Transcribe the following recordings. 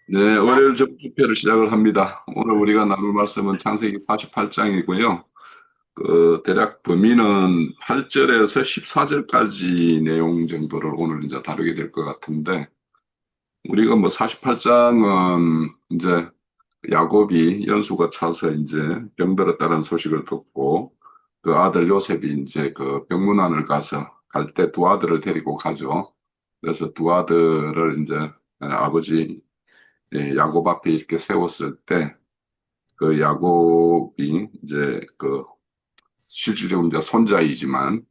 네, 월요일 접수표를 시작을 합니다. 오늘 우리가 나눌 말씀은 창세기 48장이고요. 대략 범위는 8절에서 14절까지 내용 정도를 오늘 이제 다루게 될 것 같은데, 우리가 뭐 48장은 이제 야곱이 연수가 차서 이제 병들었다는 소식을 듣고 그 아들 요셉이 이제 그 병문안을 가서 갈 때 두 아들을 데리고 가죠. 그래서 두 아들을 이제 아버지 야곱 앞에 이렇게 세웠을 때 그 야곱이 이제 그 실질적으로 이제 손자이지만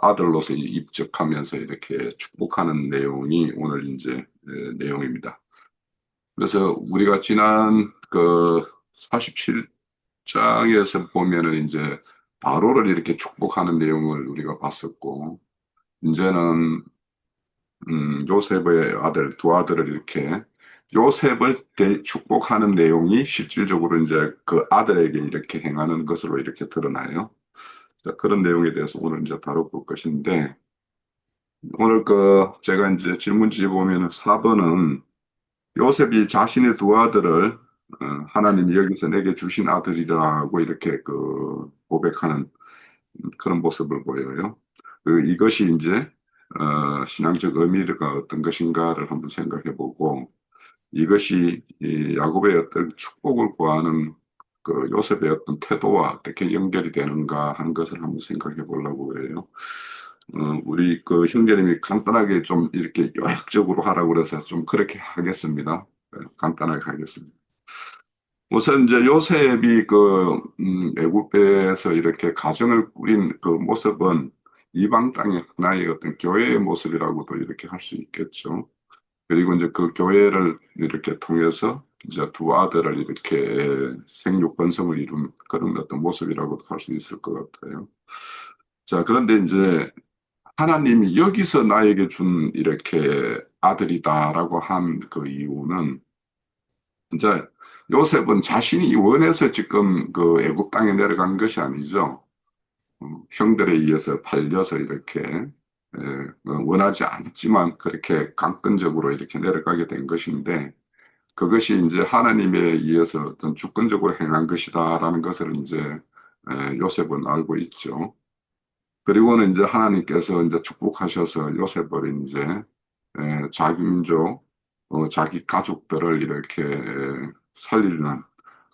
아들로서 입적하면서 이렇게 축복하는 내용이 오늘 이제 내용입니다. 그래서 우리가 지난 그 47장에서 보면은 이제 바로를 이렇게 축복하는 내용을 우리가 봤었고, 이제는 요셉의 아들, 두 아들을 이렇게 요셉을 축복하는 내용이 실질적으로 이제 그 아들에게 이렇게 행하는 것으로 이렇게 드러나요. 자, 그런 내용에 대해서 오늘 이제 다뤄볼 것인데, 오늘 제가 이제 질문지 보면은 4번은 요셉이 자신의 두 아들을 하나님이 여기서 내게 주신 아들이라고 이렇게 고백하는 그런 모습을 보여요. 이것이 이제 신앙적 의미가 어떤 것인가를 한번 생각해 보고, 이것이 이 야곱의 어떤 축복을 구하는 그 요셉의 어떤 태도와 어떻게 연결이 되는가 하는 것을 한번 생각해 보려고 해요. 우리 그 형제님이 간단하게 좀 이렇게 요약적으로 하라고 그래서 좀 그렇게 하겠습니다. 간단하게 하겠습니다. 우선 이제 요셉이 애굽에서 이렇게 가정을 꾸린 그 모습은 이방 땅의 하나의 어떤 교회의 모습이라고도 이렇게 할 수 있겠죠. 그리고 이제 그 교회를 이렇게 통해서 이제 두 아들을 이렇게 생육 번성을 이룬 그런 어떤 모습이라고도 할 수 있을 것 같아요. 자, 그런데 이제 하나님이 여기서 나에게 준 이렇게 아들이다라고 한 그 이유는 이제 요셉은 자신이 원해서 지금 그 애굽 땅에 내려간 것이 아니죠. 형들에 의해서 팔려서 이렇게 원하지 않지만 그렇게 강권적으로 이렇게 내려가게 된 것인데 그것이 이제 하나님에 의해서 어떤 주권적으로 행한 것이다라는 것을 이제 요셉은 알고 있죠. 그리고는 이제 하나님께서 이제 축복하셔서 요셉을 이제 자기 민족, 자기 가족들을 이렇게 살리는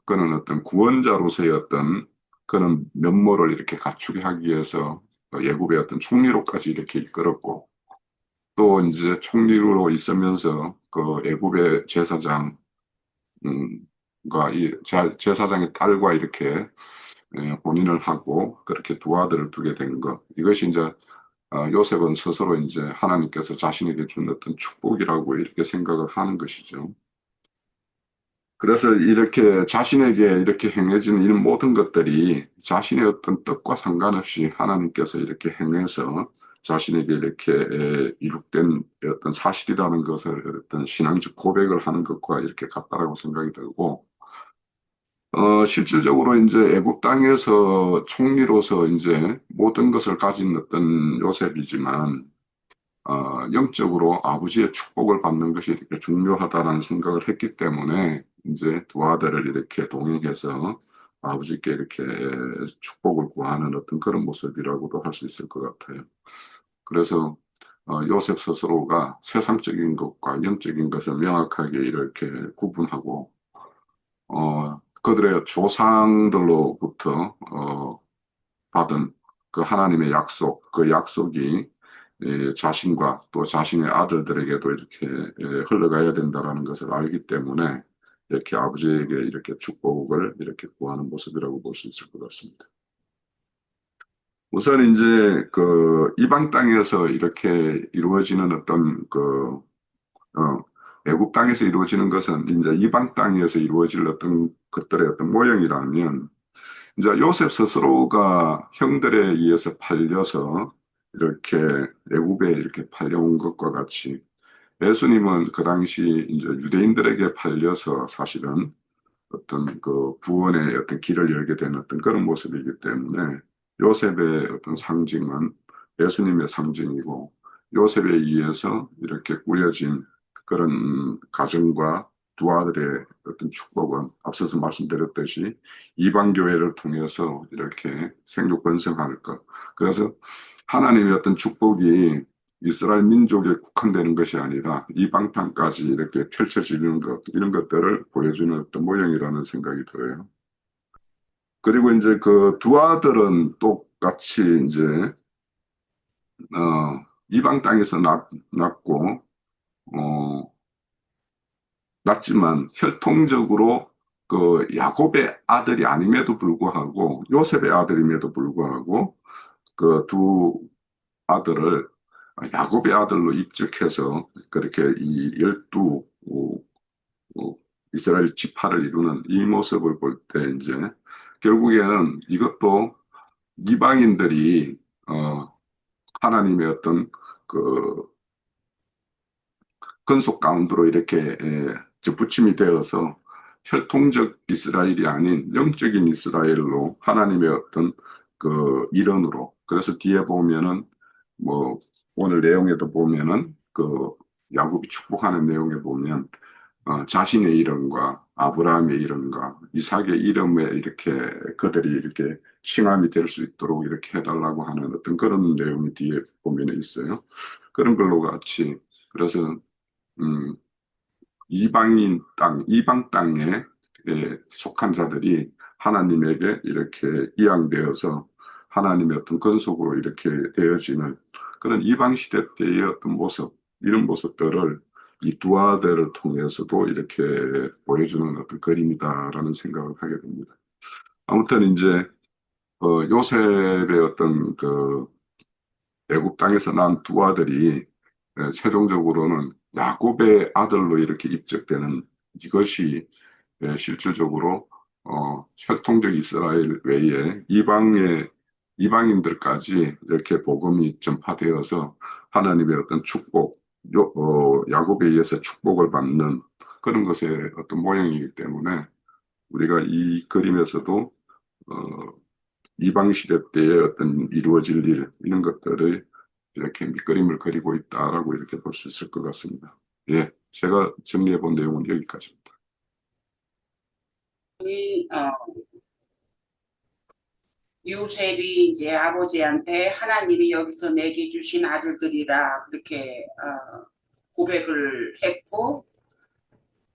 그런 어떤 구원자로서의 어떤 그런 면모를 이렇게 갖추게 하기 위해서 예굽의 어떤 총리로까지 이렇게 이끌었고 또 이제 총리로 있으면서 그 애굽의 제사장 이 제사장의 딸과 이렇게 혼인을 하고 그렇게 두 아들을 두게 된 것. 이것이 이제 요셉은 스스로 이제 하나님께서 자신에게 준 어떤 축복이라고 이렇게 생각을 하는 것이죠. 그래서 이렇게 자신에게 이렇게 행해지는 이런 모든 것들이 자신의 어떤 뜻과 상관없이 하나님께서 이렇게 행해서 자신에게 이렇게 이룩된 어떤 사실이라는 것을 어떤 신앙적 고백을 하는 것과 이렇게 같다라고 생각이 들고, 실질적으로 이제 애굽 땅에서 총리로서 이제 모든 것을 가진 어떤 요셉이지만, 영적으로 아버지의 축복을 받는 것이 이렇게 중요하다는 생각을 했기 때문에 이제 두 아들을 이렇게 동행해서 아버지께 이렇게 축복을 구하는 어떤 그런 모습이라고도 할 수 있을 것 같아요. 그래서 요셉 스스로가 세상적인 것과 영적인 것을 명확하게 이렇게 구분하고 그들의 조상들로부터 받은 그 하나님의 약속, 그 약속이 자신과 또 자신의 아들들에게도 이렇게 흘러가야 된다라는 것을 알기 때문에 이렇게 아버지에게 이렇게 축복을 이렇게 구하는 모습이라고 볼 수 있을 것 같습니다. 우선 이제 그 이방 땅에서 이렇게 이루어지는 어떤 애굽 땅에서 이루어지는 것은 이제 이방 땅에서 이루어질 어떤 것들의 어떤 모형이라면 이제 요셉 스스로가 형들에 의해서 팔려서 이렇게 애굽에 이렇게 팔려온 것과 같이 예수님은 그 당시 이제 유대인들에게 팔려서 사실은 어떤 그 구원의 어떤 길을 열게 된 어떤 그런 모습이기 때문에 요셉의 어떤 상징은 예수님의 상징이고 요셉에 의해서 이렇게 꾸려진 그런 가정과 두 아들의 어떤 축복은 앞서서 말씀드렸듯이 이방 교회를 통해서 이렇게 생육 번성할 것. 그래서 하나님의 어떤 축복이 이스라엘 민족에 국한되는 것이 아니라 이방 땅까지 이렇게 펼쳐지는 것, 이런 것들을 보여주는 어떤 모형이라는 생각이 들어요. 그리고 이제 그 두 아들은 똑같이 이제 이방 땅에서 낳고 어, 낳지만 혈통적으로 그 야곱의 아들이 아님에도 불구하고 요셉의 아들임에도 불구하고 그 두 아들을 야곱의 아들로 입적해서 그렇게 이 12 이스라엘 지파를 이루는 이 모습을 볼 때 이제 결국에는 이것도 이방인들이 하나님의 어떤 그 근속 가운데로 이렇게 접붙임이 되어서 혈통적 이스라엘이 아닌 영적인 이스라엘로 하나님의 어떤 그 일원으로 그래서 뒤에 보면은 뭐 오늘 내용에도 보면은 그 야곱이 축복하는 내용에 보면 자신의 이름과 아브라함의 이름과 이삭의 이름에 이렇게 그들이 이렇게 칭함이 될 수 있도록 이렇게 해달라고 하는 어떤 그런 내용이 뒤에 보면 있어요. 그런 걸로 같이 그래서 음, 이방인 땅, 이방 땅에 속한 자들이 하나님에게 이렇게 이양되어서 하나님의 어떤 근속으로 이렇게 되어지는 그런 이방 시대 때의 어떤 모습, 이런 모습들을 이 두 아들을 통해서도 이렇게 보여주는 어떤 그림이다라는 생각을 하게 됩니다. 아무튼 이제 요셉의 어떤 그 애굽 땅에서 난 두 아들이 최종적으로는 야곱의 아들로 이렇게 입적되는 이것이 실질적으로 혈통적 이스라엘 외에 이방인들까지 이렇게 복음이 전파되어서 하나님의 어떤 축복, 야곱에 의해서 축복을 받는 그런 것의 어떤 모형이기 때문에 우리가 이 그림에서도 어, 이방 시대 때의 어떤 이루어질 일 이런 것들을 이렇게 밑그림을 그리고 있다라고 이렇게 볼 수 있을 것 같습니다. 예, 제가 정리해 본 내용은 여기까지입니다. 요셉이 이제 아버지한테 하나님이 여기서 내게 주신 아들들이라 그렇게 고백을 했고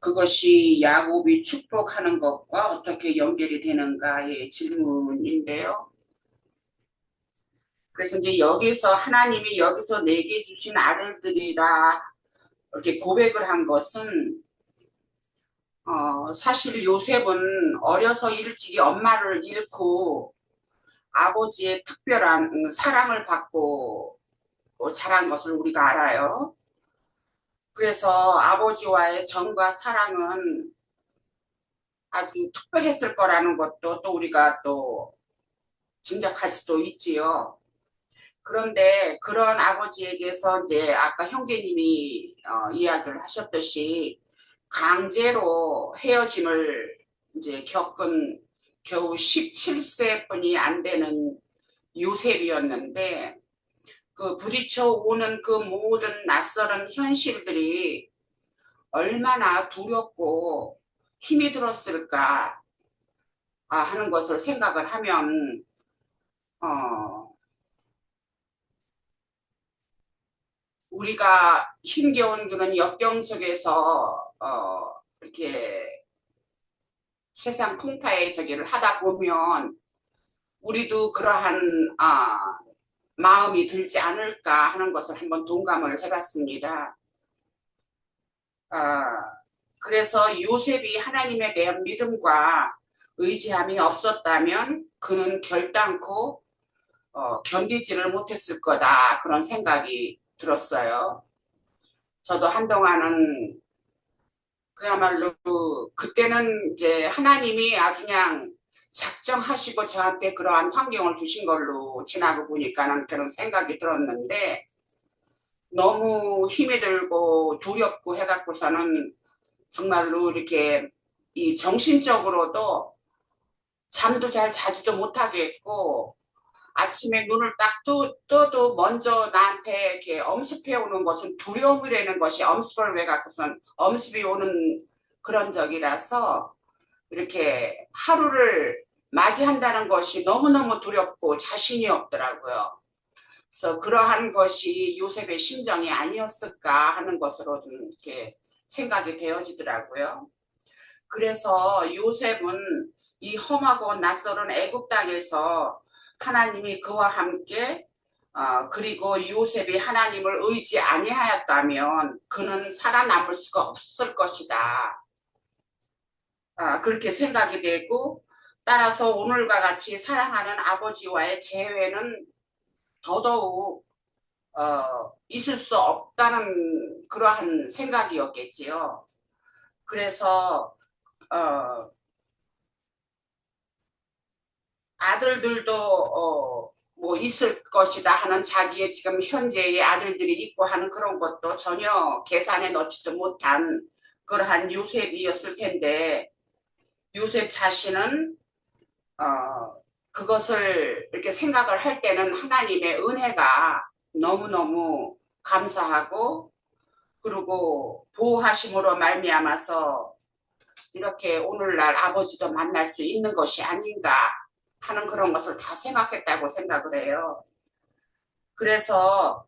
그것이 야곱이 축복하는 것과 어떻게 연결이 되는가의 질문인데요. 그래서 이제 여기서 하나님이 여기서 내게 주신 아들들이라 이렇게 고백을 한 것은 사실 요셉은 어려서 일찍이 엄마를 잃고 아버지의 특별한 사랑을 받고 자란 것을 우리가 알아요. 그래서 아버지와의 정과 사랑은 아주 특별했을 거라는 것도 또 우리가 또 짐작할 수도 있지요. 그런데 그런 아버지에게서 이제 아까 형제님이 이야기를 하셨듯이 강제로 헤어짐을 이제 겪은 겨우 17세뿐이 안 되는 요셉이었는데 그 부딪혀 오는 그 모든 낯설은 현실들이 얼마나 두렵고 힘이 들었을까 하는 것을 생각을 하면 우리가 힘겨운 그런 역경 속에서 이렇게 세상 풍파의 저기를 하다 보면 우리도 그러한 마음이 들지 않을까 하는 것을 한번 동감을 해봤습니다. 그래서 요셉이 하나님에 대한 믿음과 의지함이 없었다면 그는 결단코 견디지를 못했을 거다 그런 생각이 들었어요. 저도 한동안은 그야말로 그때는 이제 하나님이 아주 그냥 작정하시고 저한테 그러한 환경을 주신 걸로 지나고 보니까는 그런 생각이 들었는데 너무 힘이 들고 두렵고 해갖고서는 정말로 이렇게 이 정신적으로도 잠도 잘 자지도 못하겠고 아침에 눈을 딱 떠도 먼저 나한테 이렇게 엄습해 오는 것은 두려움이라는 것이 엄습을 왜 갖고선 엄습이 오는 그런 적이라서 이렇게 하루를 맞이한다는 것이 너무너무 두렵고 자신이 없더라고요. 그래서 그러한 것이 요셉의 심정이 아니었을까 하는 것으로 좀 이렇게 생각이 되어지더라고요. 그래서 요셉은 이 험하고 낯설은 애굽 땅에서 하나님이 그와 함께 그리고 요셉이 하나님을 의지 아니하였다면 그는 살아남을 수가 없을 것이다. 그렇게 생각이 되고 따라서 오늘과 같이 사랑하는 아버지와의 재회는 더더욱 있을 수 없다는 그러한 생각이었겠지요. 그래서 아들들도 뭐 있을 것이다 하는 자기의 지금 현재의 아들들이 있고 하는 그런 것도 전혀 계산에 넣지도 못한 그러한 요셉이었을 텐데 요셉 자신은 그것을 이렇게 생각을 할 때는 하나님의 은혜가 너무너무 감사하고 그리고 보호하심으로 말미암아서 이렇게 오늘날 아버지도 만날 수 있는 것이 아닌가 하는 그런 것을 다 생각했다고 생각을 해요. 그래서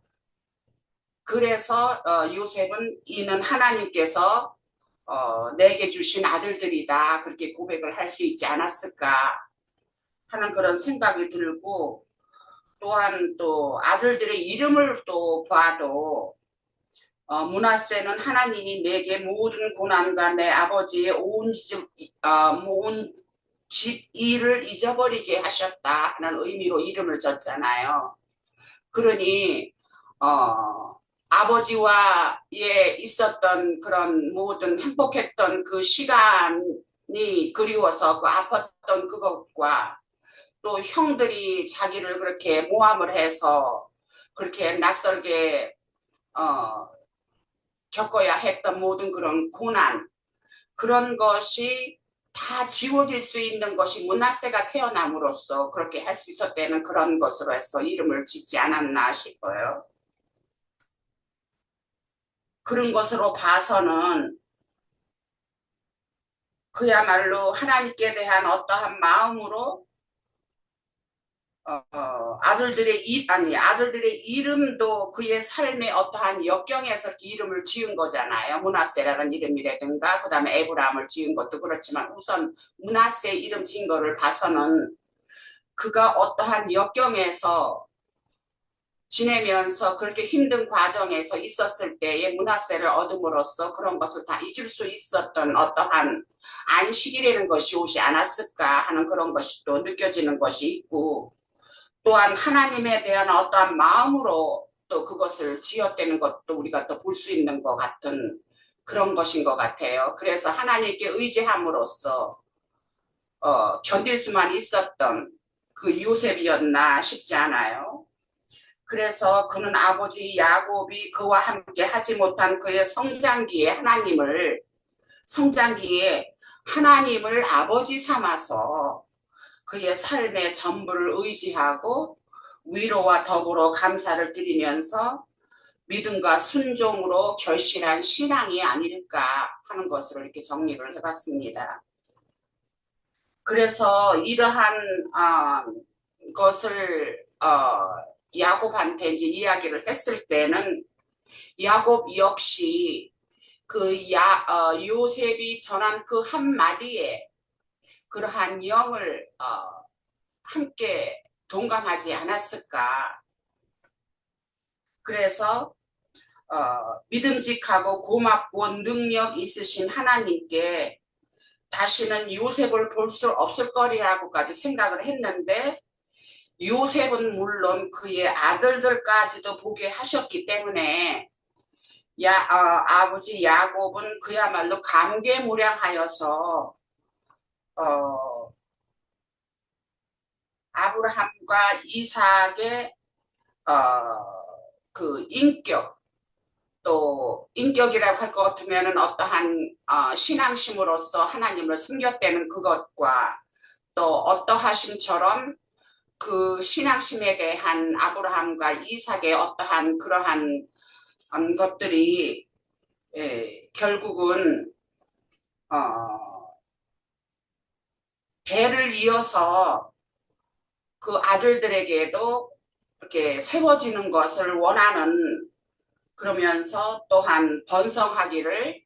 요셉은 이는 하나님께서 내게 주신 아들들이다 그렇게 고백을 할 수 있지 않았을까 하는 그런 생각이 들고 또한 또 아들들의 이름을 또 봐도 므낫세는 하나님이 내게 모든 고난과 내 아버지의 온 집 일을 잊어버리게 하셨다 하는 의미로 이름을 졌잖아요. 그러니 아버지와의 있었던 그런 모든 행복했던 그 시간이 그리워서 그 아팠던 그것과 또 형들이 자기를 그렇게 모함을 해서 그렇게 낯설게 겪어야 했던 모든 그런 고난 그런 것이 다 지워질 수 있는 것이 므낫세가 태어남으로써 그렇게 할 수 있었다는 그런 것으로 해서 이름을 짓지 않았나 싶어요. 그런 것으로 봐서는 그야말로 하나님께 대한 어떠한 마음으로 아들들의 이름도 그의 삶의 어떠한 역경에서 이름을 지은 거잖아요. 므낫세라는 이름이라든가 그 다음에 에브라함을 지은 것도 그렇지만 우선 므낫세 이름 지은 거를 봐서는 그가 어떠한 역경에서 지내면서 그렇게 힘든 과정에서 있었을 때에 므낫세를 얻음으로써 그런 것을 다 잊을 수 있었던 어떠한 안식이라는 것이 오지 않았을까 하는 그런 것이 또 느껴지는 것이 있고 또한 하나님에 대한 어떠한 마음으로 또 그것을 지었다는 것도 우리가 또 볼 수 있는 것 같은 그런 것인 것 같아요. 그래서 하나님께 의지함으로써 견딜 수만 있었던 그 요셉이었나 싶지 않아요. 그래서 그는 아버지 야곱이 그와 함께 하지 못한 그의 성장기에 하나님을 아버지 삼아서 그의 삶의 전부를 의지하고 위로와 더불어 감사를 드리면서 믿음과 순종으로 결실한 신앙이 아닐까 하는 것으로 이렇게 정리를 해봤습니다. 그래서 이러한 것을 야곱한테 이제 이야기를 했을 때는 야곱 역시 요셉이 전한 그 한마디에 그러한 영을 함께 동감하지 않았을까. 그래서 믿음직하고 고맙고 능력 있으신 하나님께 다시는 요셉을 볼 수 없을 거리라고까지 생각을 했는데 요셉은 물론 그의 아들들까지도 보게 하셨기 때문에 아버지 야곱은 그야말로 감개무량하여서 아브라함과 이삭의 그 인격 또 인격이라고 할 것 같으면 어떠한 신앙심으로서 하나님을 섬겼다는 그것과 또 어떠하심처럼 그 신앙심에 대한 아브라함과 이삭의 어떠한 그러한 것들이 결국은 대를 이어서 그 아들들에게도 이렇게 세워지는 것을 원하는, 그러면서 또한 번성하기를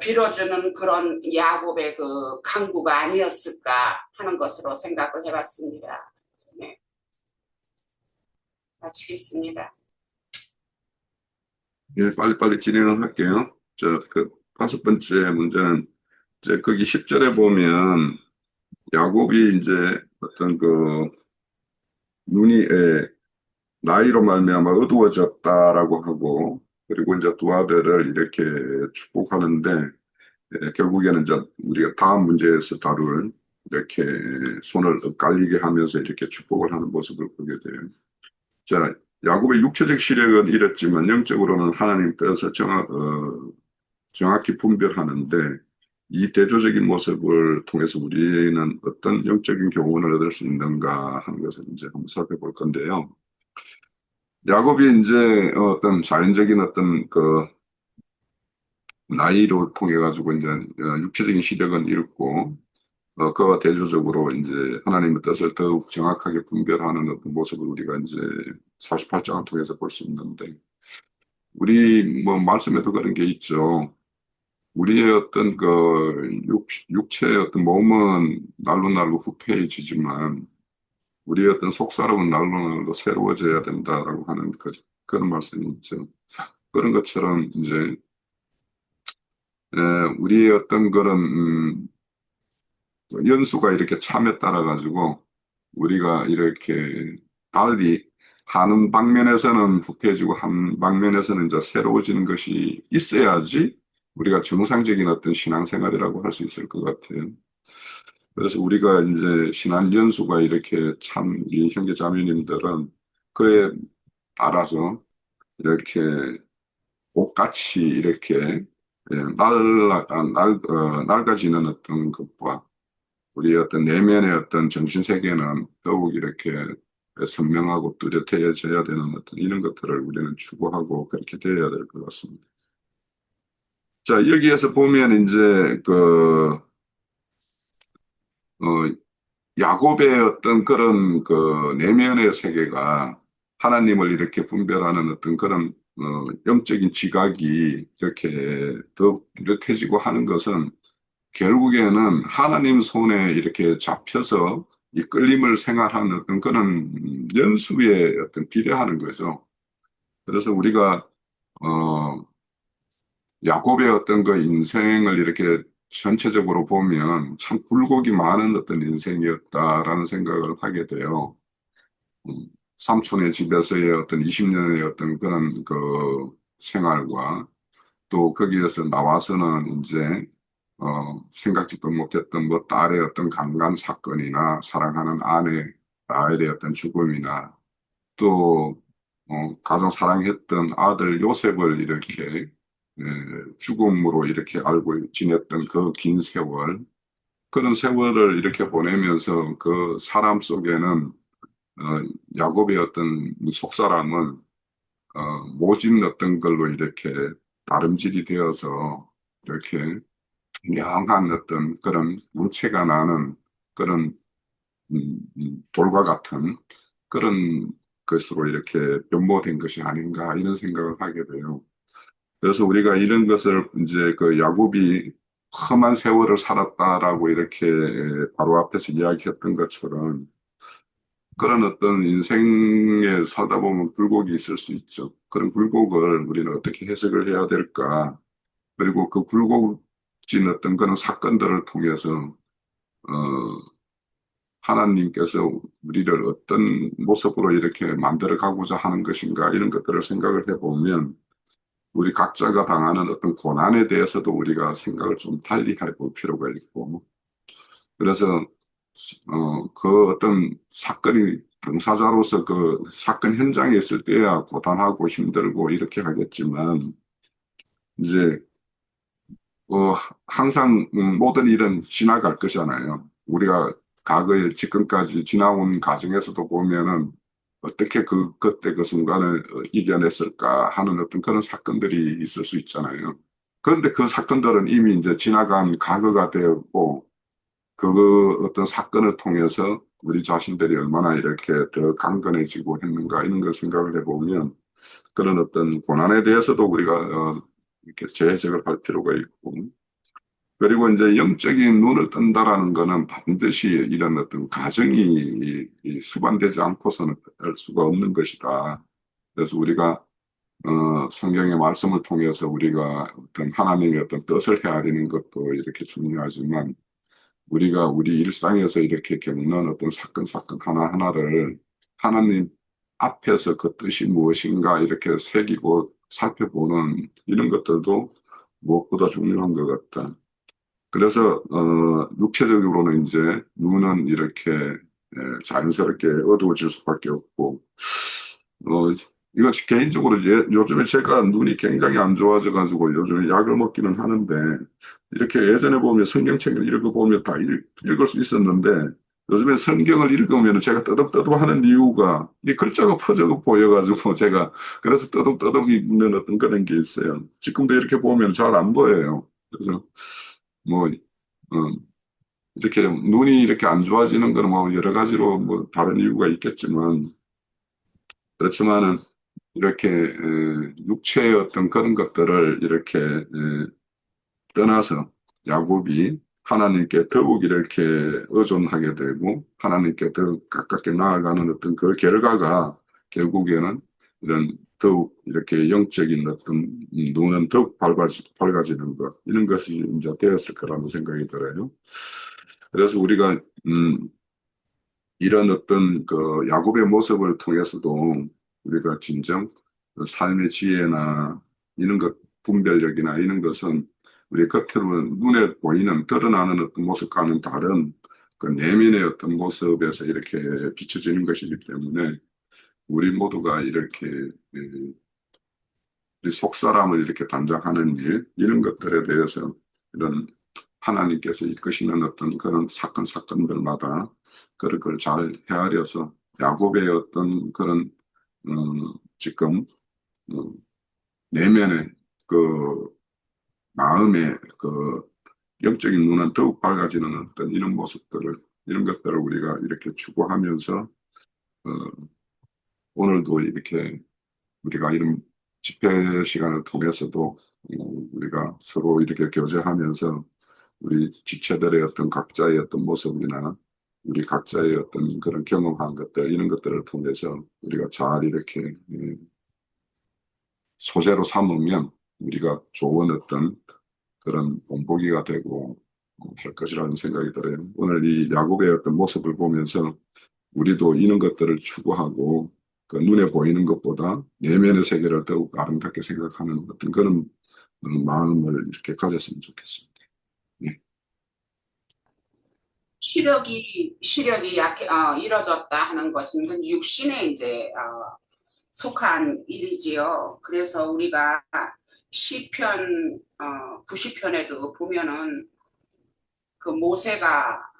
빌어주는 그런 야곱의 그 강구가 아니었을까 하는 것으로 생각을 해봤습니다. 네, 마치겠습니다. 예, 빨리빨리 진행을 할게요. 다섯 번째 문제는, 이제 거기 10절에 보면, 야곱이 이제 어떤 눈이, 나이로 말미암아 어두워졌다라고 하고, 그리고 이제 두 아들을 이렇게 축복하는데, 결국에는 이제 우리가 다음 문제에서 다룰 이렇게 손을 엇갈리게 하면서 이렇게 축복을 하는 모습을 보게 돼요. 자, 야곱의 육체적 시력은 이랬지만 영적으로는 하나님 뜻을 정확히 분별하는데, 이 대조적인 모습을 통해서 우리는 어떤 영적인 교훈을 얻을 수 있는가 하는 것을 이제 한번 살펴볼 건데요. 야곱이 이제 어떤 자연적인 어떤 나이로 통해 가지고 이제 육체적인 시력은 잃고, 그와 대조적으로 이제 하나님의 뜻을 더욱 정확하게 분별하는 어떤 모습을 우리가 이제 48장을 통해서 볼 수 있는데, 우리 뭐 말씀에도 그런 게 있죠. 우리의 어떤 육체의 어떤 몸은 날로 날로 후패해지지만 우리의 어떤 속사람은 날로 날로 새로워져야 된다라고 하는 그런 말씀이 있죠. 그런 것처럼 이제 우리의 어떤 그런 연수가 이렇게 참에 따라 가지고 우리가 이렇게 달리 하는 방면에서는 후퇴해지고 한 방면에서는 이제 새로워지는 것이 있어야지 우리가 정상적인 어떤 신앙생활이라고 할 수 있을 것 같아요. 그래서 우리가 이제 신앙 연수가 이렇게 참, 이 형제 자매님들은 그에 따라서 이렇게 옷같이 이렇게 낡아지는 어떤 것과 우리의 어떤 내면의 어떤 정신 세계는 더욱 이렇게 선명하고 뚜렷해져야 되는 어떤 이런 것들을 우리는 추구하고 그렇게 되어야 될 것 같습니다. 자, 여기에서 보면 이제 어, 야곱의 어떤 그런 내면의 세계가 하나님을 이렇게 분별하는 어떤 그런 영적인 지각이 이렇게 더 뚜렷해지고 하는 것은 결국에는 하나님 손에 이렇게 잡혀서 이 끌림을 생활하는 어떤 그런 연수에 어떤 비례하는 거죠. 그래서 우리가 어 야곱의 어떤 그 인생을 이렇게 전체적으로 보면 참 굴곡이 많은 어떤 인생이었다라는 생각을 하게 돼요. 음, 삼촌의 집에서의 어떤 20년의 어떤 그런 생활과 또 거기에서 나와서는 이제 생각지도 못했던 뭐 딸의 어떤 강간 사건이나 사랑하는 아이의 어떤 죽음이나 또 가장 사랑했던 아들 요셉을 이렇게 예, 죽음으로 이렇게 알고 지냈던 그 긴 세월, 그런 세월을 이렇게 보내면서 그 사람 속에는 야곱의 어떤 속사람은 모진 어떤 걸로 이렇게 다름질이 되어서 이렇게 명한 어떤 그런 문체가 나는 그런 돌과 같은 그런 것으로 이렇게 변모된 것이 아닌가 이런 생각을 하게 돼요. 그래서 우리가 이런 것을 이제 야곱이 험한 세월을 살았다라고 이렇게 바로 앞에서 이야기했던 것처럼 그런 어떤 인생에 살다 보면 굴곡이 있을 수 있죠. 그런 굴곡을 우리는 어떻게 해석을 해야 될까? 그리고 그 굴곡진 어떤 그런 사건들을 통해서 어, 하나님께서 우리를 어떤 모습으로 이렇게 만들어 가고자 하는 것인가 이런 것들을 생각을 해보면 우리 각자가 당하는 어떤 고난에 대해서도 우리가 생각을 좀 달리 해볼 필요가 있고 그래서 그 어떤 사건이 당사자로서 그 사건 현장에 있을 때야 고단하고 힘들고 이렇게 하겠지만 이제 어, 항상 모든 일은 지나갈 것이잖아요. 우리가 과거에 지금까지 지나온 과정에서도 보면은 어떻게 그때 그 순간을 이겨냈을까 하는 어떤 그런 사건들이 있을 수 있잖아요. 그런데 그 사건들은 이미 이제 지나간 과거가 되었고, 그 어떤 사건을 통해서 우리 자신들이 얼마나 이렇게 더 강건해지고 했는가 이런 걸 생각을 해보면 그런 어떤 고난에 대해서도 우리가 이렇게 재해석을 할 필요가 있고, 그리고 이제 영적인 눈을 뜬다라는 거는 반드시 이런 어떤 가정이 이 수반되지 않고서는 할 수가 없는 것이다. 그래서 우리가 성경의 말씀을 통해서 우리가 어떤 하나님의 어떤 뜻을 헤아리는 것도 이렇게 중요하지만 우리가 우리 일상에서 이렇게 겪는 어떤 사건 하나하나를 하나님 앞에서 그 뜻이 무엇인가 이렇게 새기고 살펴보는 이런 것들도 무엇보다 중요한 것 같다. 그래서 육체적으로는 이제 눈은 이렇게 자연스럽게 어두워질 수밖에 없고 어, 이거 개인적으로 요즘에 제가 눈이 굉장히 안 좋아져 가지고 요즘에 약을 먹기는 하는데 이렇게 예전에 보면 성경책을 읽어보면 다 읽을 수 있었는데 요즘에 성경을 읽으면 제가 떠듬떠듬 하는 이유가 이 글자가 퍼져 보여가지고 제가 그래서 떠듬떠듬 읽는 어떤 그런 게 있어요. 지금도 이렇게 보면 잘 안 보여요. 그래서 뭐 어, 이렇게 눈이 이렇게 안 좋아지는 거는 뭐 여러 가지로 뭐 다른 이유가 있겠지만 그렇지만은 이렇게 육체의 어떤 그런 것들을 이렇게 떠나서 야곱이 하나님께 더욱 이렇게 의존하게 되고 하나님께 더 가깝게 나아가는 어떤 그 결과가 결국에는 이런 더욱 이렇게 영적인 어떤 눈은 더욱 밝아지는 것 이런 것이 이제 되었을 거라는 생각이 들어요. 그래서 우리가 이런 어떤 그 야곱의 모습을 통해서도 우리가 진정 그 삶의 지혜나 이런 것, 분별력이나 이런 것은 우리 겉으로 눈에 보이는 드러나는 어떤 모습과는 다른 그 내면의 어떤 모습에서 이렇게 비춰지는 것이기 때문에 우리 모두가 이렇게 우리 속사람을 이렇게 단장하는 일, 이런 것들에 대해서 이런 하나님께서 이끄시는 어떤 그런 사건들마다 그런 걸 잘 헤아려서 야곱의 어떤 그런, 지금, 어, 내면의 그 마음의 그 영적인 눈은 더욱 밝아지는 어떤 이런 모습들을, 이런 것들을 우리가 이렇게 추구하면서, 어, 오늘도 이렇게 우리가 이런 집회 시간을 통해서도 우리가 서로 이렇게 교제하면서 우리 지체들의 어떤 각자의 어떤 모습이나 우리 각자의 어떤 그런 경험한 것들 이런 것들을 통해서 우리가 잘 이렇게 소재로 삼으면 우리가 좋은 어떤 그런 본보기가 되고 할 것이라는 생각이 들어요. 오늘 이 야곱의 어떤 모습을 보면서 우리도 이런 것들을 추구하고 그 눈에 보이는 것보다 내면의 세계를 더욱 아름답게 생각하는 어떤 그런 마음을 이렇게 가졌으면 좋겠습니다. 네. 시력이 약해, 이뤄졌다 하는 것은 그 육신에 이제 속한 일이지요. 그래서 우리가 시편 90편에도 보면은 그 모세가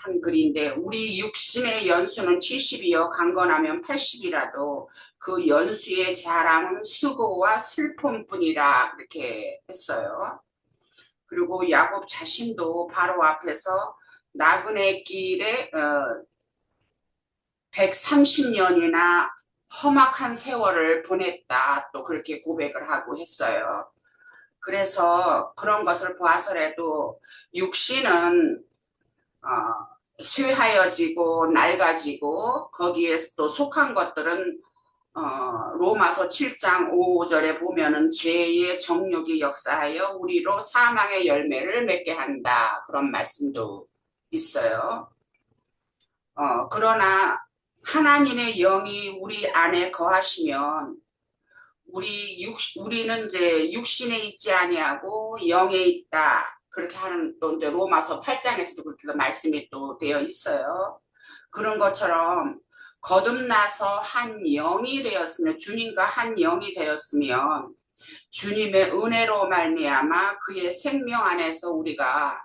한 글인데 우리 육신의 연수는 70이요 강건하면 80이라도 그 연수의 자랑은 수고와 슬픔뿐이라 그렇게 했어요. 그리고 야곱 자신도 바로 앞에서 나그네 길에 130년이나 험악한 세월을 보냈다 또 그렇게 고백을 하고 했어요. 그래서 그런 것을 봐서라도 육신은 쇠하여지고 낡아지고 거기에 또 속한 것들은 로마서 7장 5절에 보면은 죄의 정욕이 역사하여 우리로 사망의 열매를 맺게 한다 그런 말씀도 있어요. 그러나 하나님의 영이 우리 안에 거하시면 우리는 이제 육신에 있지 아니하고 영에 있다. 그렇게 하는 또 이제 로마서 8장에서도 그렇게 말씀이 또 되어 있어요. 그런 것처럼 거듭나서 한 영이 되었으면 주님과 한 영이 되었으면 주님의 은혜로 말미암아 그의 생명 안에서 우리가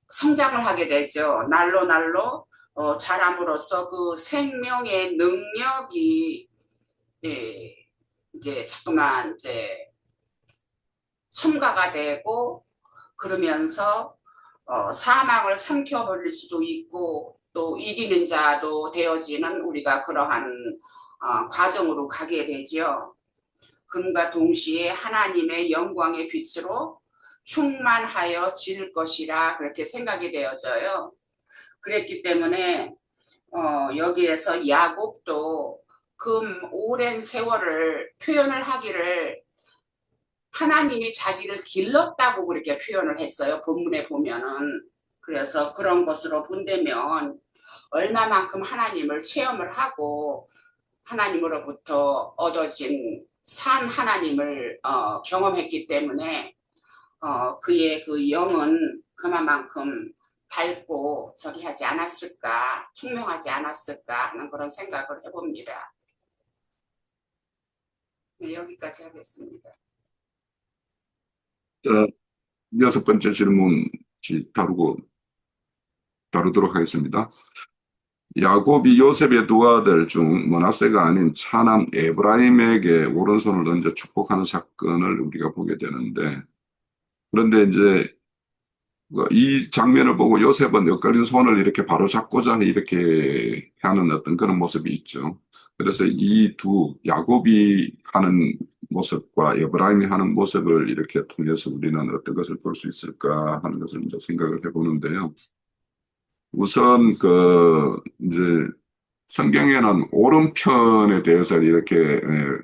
성장을 하게 되죠. 날로 날로 자람으로써 그 생명의 능력이 예, 이제 자꾸만 이제 첨가가 되고 그러면서 사망을 삼켜버릴 수도 있고 또 이기는 자도 되어지는 우리가 그러한 과정으로 가게 되죠. 금과 동시에 하나님의 영광의 빛으로 충만하여 질 것이라 그렇게 생각이 되어져요. 그랬기 때문에 여기에서 야곱도 그 오랜 세월을 표현을 하기를 하나님이 자기를 길렀다고 그렇게 표현을 했어요. 본문에 보면은. 그래서 그런 것으로 본다면 얼마만큼 하나님을 체험을 하고 하나님으로부터 얻어진 산 하나님을 경험했기 때문에 그의 그 영은 그만큼 밝고 저기 하지 않았을까, 총명하지 않았을까 하는 그런 생각을 해봅니다. 네, 여기까지 하겠습니다. 자, 여섯 번째 질문 다루도록 하겠습니다. 야곱이 요셉의 두 아들 중 므낫세가 아닌 차남 에브라임에게 오른손을 얹어 축복하는 사건을 우리가 보게 되는데, 그런데 이제 이 장면을 보고 요셉은 엇갈린 손을 이렇게 바로잡고자 이렇게 하는 어떤 그런 모습이 있죠. 그래서 이 두 야곱이 하는 모습과 에브라임이 하는 모습을 이렇게 통해서 우리는 어떤 것을 볼 수 있을까 하는 것을 이제 생각을 해보는데요. 우선 이제 성경에는 오른편에 대해서 이렇게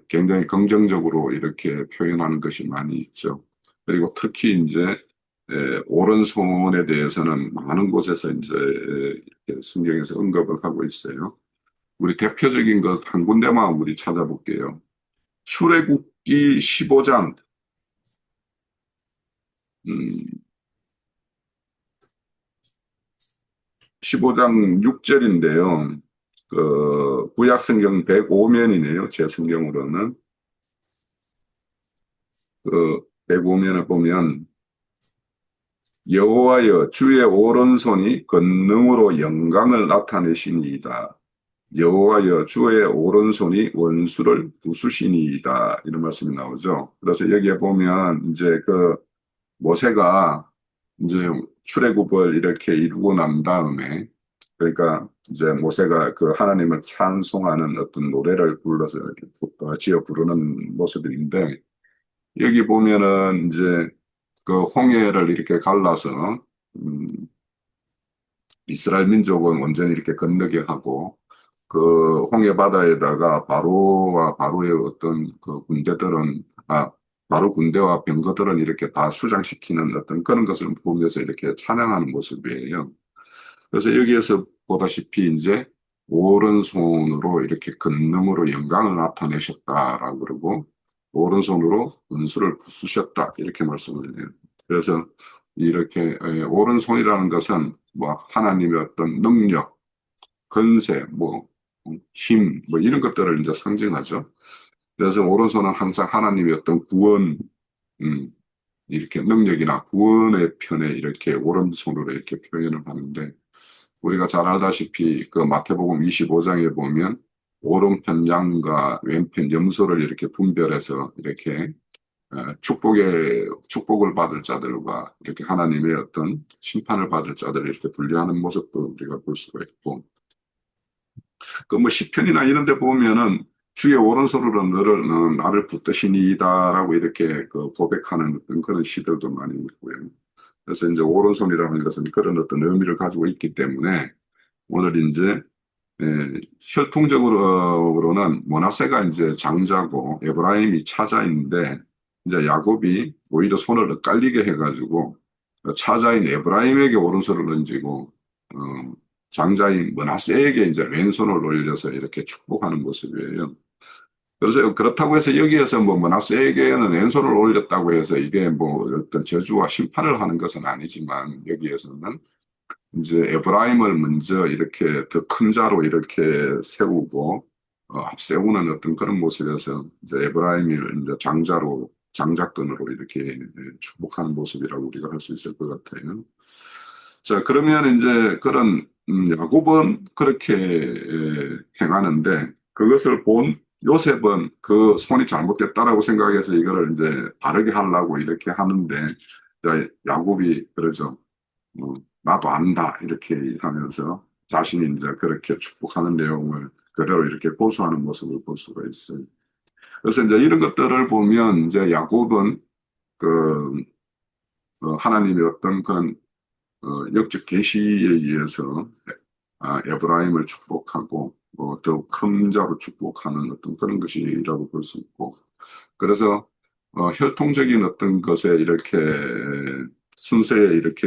굉장히 긍정적으로 이렇게 표현하는 것이 많이 있죠. 그리고 특히 이제 오른손에 대해서는 많은 곳에서 이제 이렇게 성경에서 언급을 하고 있어요. 우리 대표적인 것 한 군데만 우리 찾아볼게요. 출애굽기 15장, 15장 6절인데요. 구약 성경 105면이네요. 제 성경으로는. 105면을 보면 여호와여 주의 오른손이 권능으로 영광을 나타내시니이다. 여호와여 주의 오른손이 원수를 부수시니이다. 이런 말씀이 나오죠. 그래서 여기에 보면 이제 모세가 이제 출애굽을 이렇게 이루고 난 다음에 그러니까 이제 모세가 그 하나님을 찬송하는 어떤 노래를 불러서 이렇게 지어 부르는 모습인데 여기 보면은 이제 그 홍해를 이렇게 갈라서 음, 이스라엘 민족은 완전히 이렇게 건너게 하고 그 홍해 바다에다가 바로와 바로의 어떤 그 군대들은 바로 군대와 병거들은 이렇게 다 수장시키는 어떤 그런 것을 보면서 이렇게 찬양하는 모습이에요. 그래서 여기에서 보다시피 이제 오른손으로 이렇게 권능으로 영광을 나타내셨다라고 그러고 오른손으로 은수를 부수셨다 이렇게 말씀을 해요. 그래서 이렇게 오른손이라는 것은 뭐 하나님의 어떤 능력, 건세, 뭐 힘, 뭐 이런 것들을 이제 상징하죠. 그래서 오른손은 항상 하나님의 어떤 구원, 음, 이렇게 능력이나 구원의 편에 이렇게 오른손으로 이렇게 표현을 하는데 우리가 잘 알다시피 그 마태복음 25장에 보면 오른편 양과 왼편 염소를 이렇게 분별해서 이렇게 축복을 받을 자들과 이렇게 하나님의 어떤 심판을 받을 자들을 이렇게 분리하는 모습도 우리가 볼 수가 있고 그 뭐 시편이나 이런 데 보면은 주의 오른손으로 나를 붙드시니이다라고 이렇게 고백하는 그런 시들도 많이 있고요. 그래서 이제 오른손이라는 것은 그런 어떤 의미를 가지고 있기 때문에 오늘 이제 혈통적으로는 므낫세가 이제 장자고 에브라임이 차자인데 이제 야곱이 오히려 손을 엇갈리게 해가지고 차자인 에브라임에게 오른손을 얹고 장자인 므낫세에게 이제 왼손을 올려서 이렇게 축복하는 모습이에요. 그래서 그렇다고 해서 여기에서 뭐 므낫세에게는 왼손을 올렸다고 해서 이게 뭐 어떤 저주와 심판을 하는 것은 아니지만 여기에서는 이제 에브라임을 먼저 이렇게 더 큰 자로 이렇게 세우고 앞세우는 어떤 그런 모습에서 이제 에브라임을 이제 장자권으로 이렇게 축복하는 모습이라고 우리가 할 수 있을 것 같아요. 자, 그러면 이제 그런 야곱은 그렇게 행하는데 그것을 본 요셉은 그 손이 잘못됐다라고 생각해서 이거를 이제 바르게 하려고 이렇게 하는데 자, 야곱이 그러죠. 나도 안다 이렇게 하면서 자신이 이제 그렇게 축복하는 내용을 그대로 이렇게 고수하는 모습을 볼 수가 있어요. 그래서 이제 이런 것들을 보면 이제 야곱은 그 하나님의 어떤 그런 영적 계시에 의해서 에브라임을 축복하고 더욱 큰 자로 축복하는 어떤 그런 것이라고 볼 수 있고 그래서 혈통적인 어떤 것에 이렇게 순서에 이렇게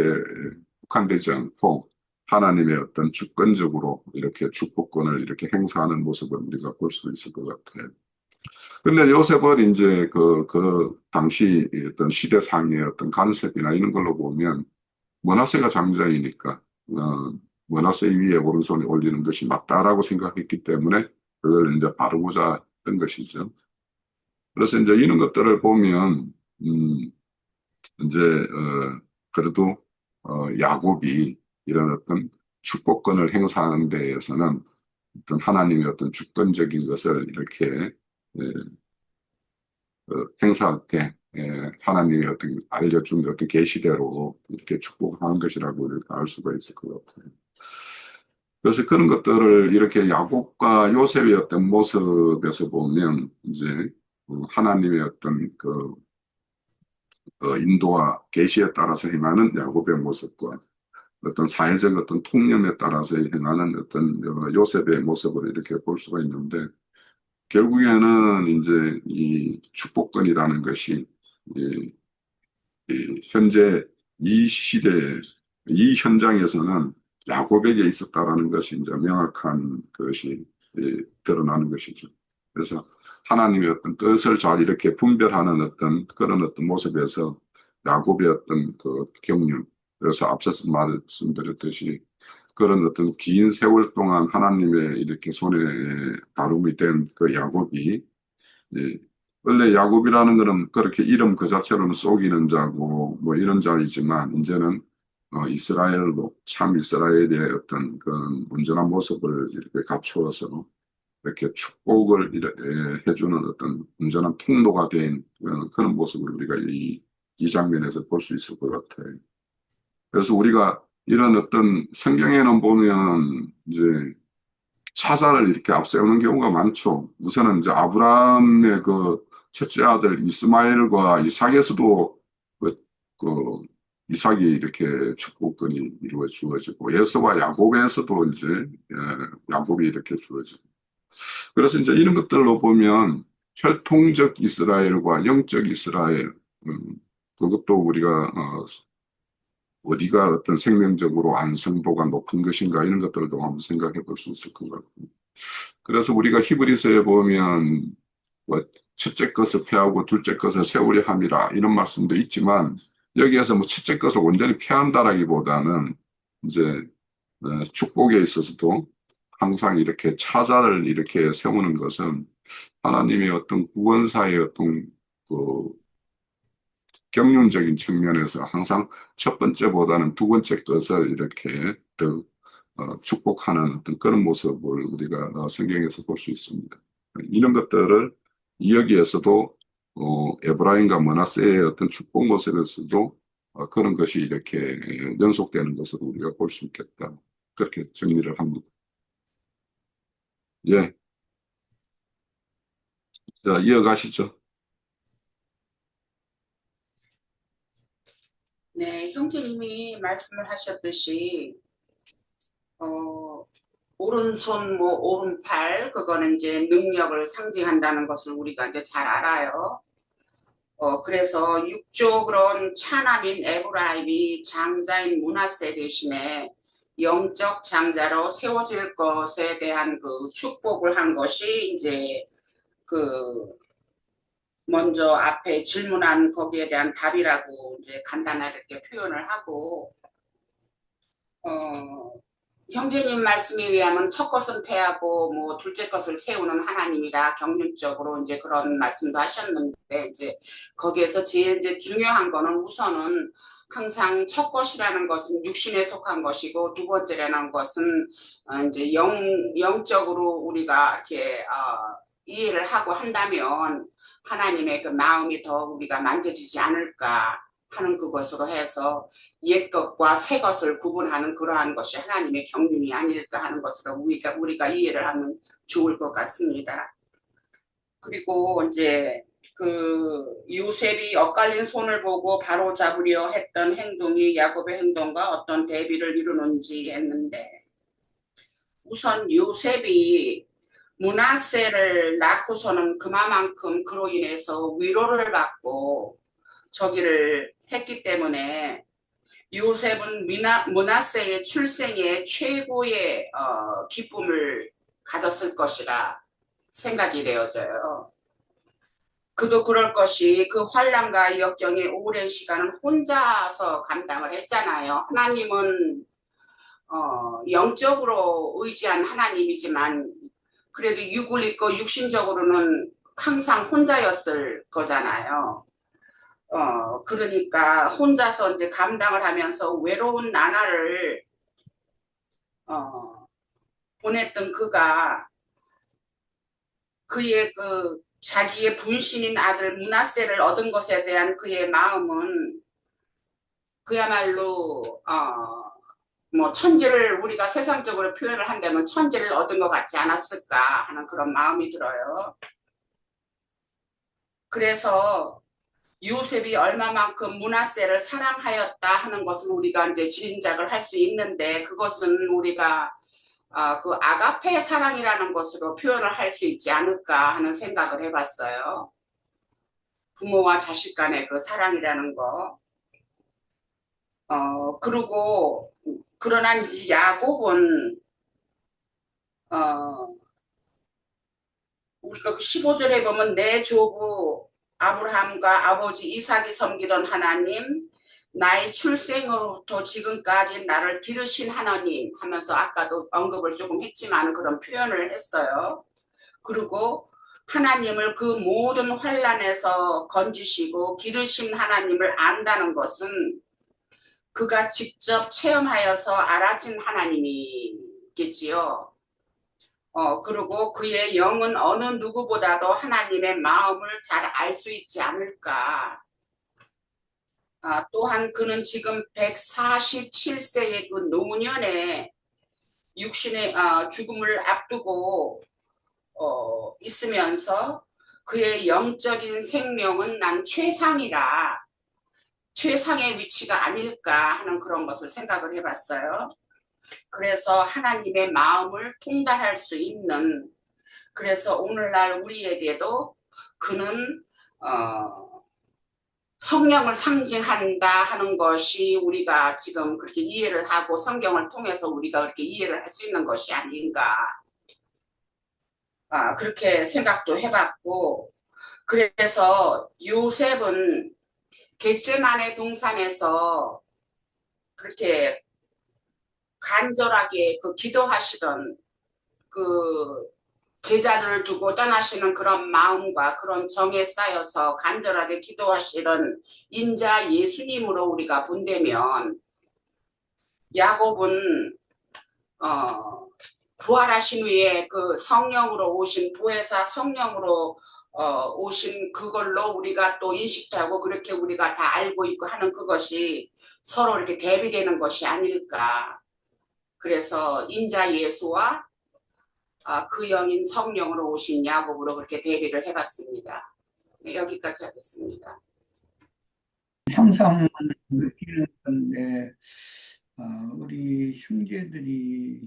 국한되지 않고 하나님의 어떤 주권적으로 이렇게 축복권을 이렇게 행사하는 모습을 우리가 볼 수 있을 것 같아요. 근데 요셉은 이제 그 당시 어떤 시대상의 어떤 간섭이나 이런 걸로 보면 머나세가 장자이니까 머나세 위에 오른손에 올리는 것이 맞다라고 생각했기 때문에 그걸 이제 바르고자 했던 것이죠. 그래서 이제 이런 것들을 보면 이제 그래도 야곱이 이런 어떤 축복권을 행사하는 데에서는 어떤 하나님의 어떤 주권적인 것을 이렇게 행사할 때 하나님의 어떤 알려준 어떤 계시대로 이렇게 축복하는 것이라고 이렇게 알 수가 있을 것 같아요. 그래서 그런 것들을 이렇게 야곱과 요셉의 어떤 모습에서 보면 이제 하나님의 어떤 인도와 계시에 따라서 행하는 야곱의 모습과 어떤 사회적 어떤 통념에 따라서 행하는 어떤 요셉의 모습을 이렇게 볼 수가 있는데 결국에는 이제 이 축복권이라는 것이 이, 이 현재 이 시대, 이 현장에서는 야곱에게 있었다라는 것이 이제 명확한 것이 드러나는 것이죠. 그래서 하나님의 어떤 뜻을 잘 이렇게 분별하는 어떤 그런 어떤 모습에서 야곱의 어떤 그 경륜, 그래서 앞서서 말씀드렸듯이 그런 어떤 긴 세월 동안 하나님의 이렇게 손에 다rum이 된 그 야곱이 예. 원래 야곱이라는 거는 그렇게 이름 그 자체로는 속이는 자고 뭐 이런 자이지만 이제는 이스라엘로 참 이스라엘의 어떤 그런 온전한 모습을 이렇게 갖추어서 이렇게 축복을 해주는 어떤 온전한 통로가 된 그런 모습을 우리가 이 장면에서 볼 수 있을 것 같아요. 그래서 우리가 이런 어떤 성경에는 보면 이제 사자를 이렇게 앞세우는 경우가 많죠. 우선은 이제 아브라함의 그 첫째 아들 이스마엘과 이삭에서도 그, 그 이삭이 이렇게 축복권이 주어지고 에서와 야곱에서도 이제 야곱이 이렇게 주어지고 그래서 이제 이런 것들로 보면 혈통적 이스라엘과 영적 이스라엘 그것도 우리가 어디가 어떤 생명적으로 안성도가 높은 것인가 이런 것들도 한번 생각해 볼 수 있을 것 같고 그래서 우리가 히브리서에 보면 뭐 첫째 것을 패하고 둘째 것을 세우려 함이라 이런 말씀도 있지만 여기에서 뭐 첫째 것을 온전히 패한다라기보다는 이제 축복에 있어서도 항상 이렇게 차자를 이렇게 세우는 것은 하나님의 어떤 구원사의 어떤 그 경륜적인 측면에서 항상 첫 번째보다는 두 번째 것을 이렇게 더 축복하는 어떤 그런 모습을 우리가 성경에서 볼 수 있습니다. 이런 것들을 여기에서도 에브라임과 머나세의 어떤 축복 모습에서도 그런 것이 이렇게 연속되는 것을 우리가 볼 수 있겠다. 그렇게 정리를 합니다. 예, 자, 이어가시죠. 네, 형제님이 말씀을 하셨듯이 오른손, 뭐 오른팔 그거는 이제 능력을 상징한다는 것을 우리가 이제 잘 알아요. 그래서 육조 그런 차남인 에브라임이 장자인 므낫세 대신에 영적 장자로 세워질 것에 대한 그 축복을 한 것이 이제 그 먼저 앞에 질문한 거기에 대한 답이라고 이제 간단하게 표현을 하고 어, 형제님 말씀에 의하면 첫 것은 패하고 뭐 둘째 것을 세우는 하나님이다 경륜적으로 이제 그런 말씀도 하셨는데 이제 거기에서 제일 이제 중요한 거는 우선은 항상 첫 것이라는 것은 육신에 속한 것이고 두 번째라는 것은 이제 영적으로 우리가 이렇게 이해를 하고 한다면 하나님의 그 마음이 더 우리가 만져지지 않을까 하는 그것으로 해서 옛 것과 새 것을 구분하는 그러한 것이 하나님의 경륜이 아닐까 하는 것으로 우리가 이해를 하면 좋을 것 같습니다. 그리고 이제 그 요셉이 엇갈린 손을 보고 바로 잡으려 했던 행동이 야곱의 행동과 어떤 대비를 이루는지 했는데 우선 요셉이 므낫세를 낳고서는 그만큼 그로 인해서 위로를 받고 저기를 했기 때문에 요셉은 므낫세의 출생에 최고의 기쁨을 가졌을 것이라 생각이 되어져요. 그도 그럴 것이 그 환난과 역경의 오랜 시간을 혼자서 감당을 했잖아요. 하나님은 영적으로 의지한 하나님이지만 그래도 육을 입고 육신적으로는 항상 혼자였을 거잖아요. 그러니까 혼자서 이제 감당을 하면서 외로운 나날을 보냈던 그가 그의 그 자기의 분신인 아들 므낫세를 얻은 것에 대한 그의 마음은 그야말로 뭐 천지를 우리가 세상적으로 표현을 한다면 천지를 얻은 것 같지 않았을까 하는 그런 마음이 들어요. 그래서 요셉이 얼마만큼 므낫세를 사랑하였다 하는 것을 우리가 이제 짐작을 할 수 있는데 그것은 우리가 그 아가페 사랑이라는 것으로 표현을 할 수 있지 않을까 하는 생각을 해봤어요. 부모와 자식 간의 그 사랑이라는 거. 그리고 그러나 이 야곱은 우리가 그 15절에 보면 내 조부 아브라함과 아버지 이삭이 섬기던 하나님, 나의 출생으로부터 지금까지 나를 기르신 하나님 하면서 아까도 언급을 조금 했지만 그런 표현을 했어요. 그리고 하나님을 그 모든 환난에서 건지시고 기르신 하나님을 안다는 것은 그가 직접 체험하여서 알아진 하나님이겠지요. 그리고 그의 영은 어느 누구보다도 하나님의 마음을 잘 알 수 있지 않을까. 또한 그는 지금 147세의 그 노년에 육신의 죽음을 앞두고 있으면서 그의 영적인 생명은 난 최상이라 최상의 위치가 아닐까 하는 그런 것을 생각을 해봤어요. 그래서 하나님의 마음을 통달할 수 있는 그래서 오늘날 우리에게도 그는 성령을 상징한다 하는 것이 우리가 지금 그렇게 이해를 하고 성경을 통해서 우리가 그렇게 이해를 할 수 있는 것이 아닌가 그렇게 생각도 해봤고 그래서 요셉은 겟세마네 동산에서 그렇게 간절하게 그 기도하시던 그 제자들을 두고 떠나시는 그런 마음과 그런 정에 쌓여서 간절하게 기도하시는 인자 예수님으로 우리가 본다면 야곱은 부활하신 후에 그 성령으로 오신 보혜사 성령으로 오신 그걸로 우리가 또 인식도 하고 그렇게 우리가 다 알고 있고 하는 그것이 서로 이렇게 대비되는 것이 아닐까. 그래서 인자 예수와 그 영인 성령으로 오신 야곱으로 그렇게 대비를 해봤습니다. 네, 여기까지 하겠습니다. 항상 느끼는 건데 우리 형제들이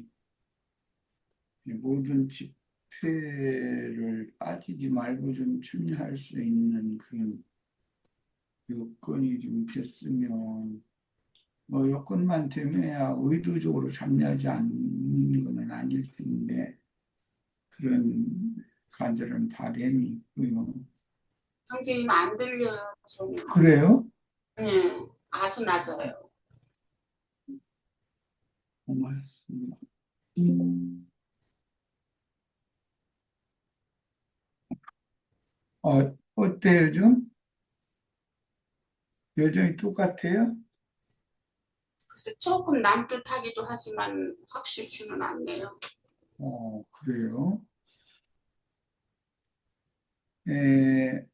모든 집회를 빠지지 말고 좀 참여할 수 있는 그런 여건이 좀 됐으면 뭐 여건만 되면야 의도적으로 참여하지 않는 것은 아닐 텐데 그런 간절한 바람이 있고요. 형제님 안 들려요. 전혀. 그래요? 네, 아주 낮아요. 고맙습니다. 어때요 좀? 여전히 똑같아요? 그래서 조금 남뜻하기도 하지만 확실치는 않네요. 그래요? 에,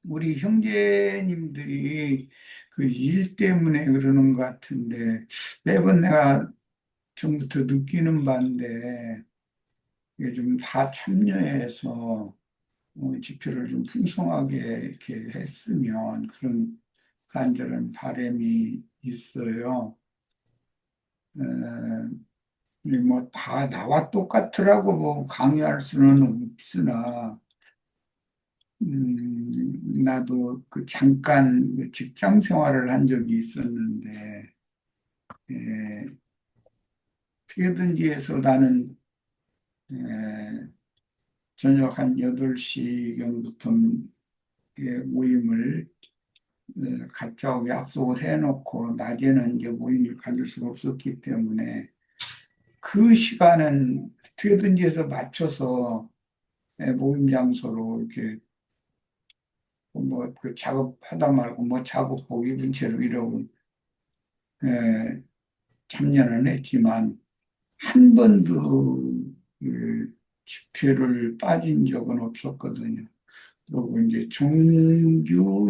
우리 형제님들이 그 일 때문에 그러는 것 같은데, 매번 내가 전부터 느끼는 바인데, 이게 좀 다 참여해서 집회를 좀 풍성하게 이렇게 했으면 그런 간절한 바람이 있어요. 뭐 다 나와 똑같으라고 뭐 강요할 수는 없으나, 나도 그 잠깐 그 직장 생활을 한 적이 있었는데, 예, 어떻게든지 해서 나는 예, 저녁 한 8시경부터 모임을 갖자고 약속을 해놓고 낮에는 이제 모임을 가질 수가 없었기 때문에 그 시간은 어떻게든지 해서 맞춰서 모임 장소로 이렇게 뭐 그 작업하다 말고 뭐 작업복 입은 채로 이러고 에, 참여는 했지만 한 번도 그 집회를 빠진 적은 없었거든요. 그리고 이제 정규적인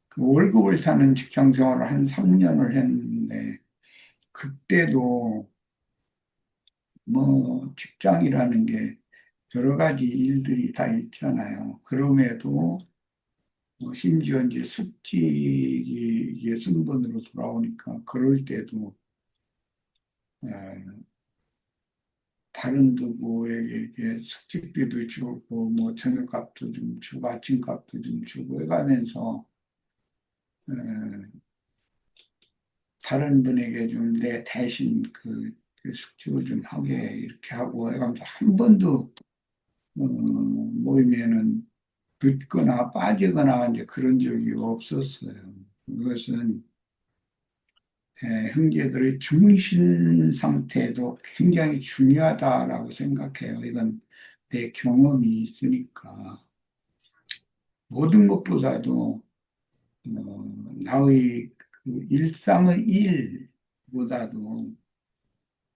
그 월급을 사는 직장 생활을 한 3년을 했는데 그때도 뭐 직장이라는 게 여러 가지 일들이 다 있잖아요. 그럼에도 심지어 이제 숙직이 예순번으로 돌아오니까 그럴 때도 에, 다른 누구에게 이렇게 숙직비도 주고 뭐 저녁값도 좀 주고 아침값도 좀 주고 해가면서 에, 다른 분에게 좀 내 대신 그 숙직을 좀 하게 이렇게 하고 해가면서 한 번도 모임에는 늦거나 빠지거나 이제 그런 적이 없었어요. 그것은 형제들의 정신 상태도 굉장히 중요하다라고 생각해요. 이건 내 경험이 있으니까. 모든 것보다도 나의 그 일상의 일보다도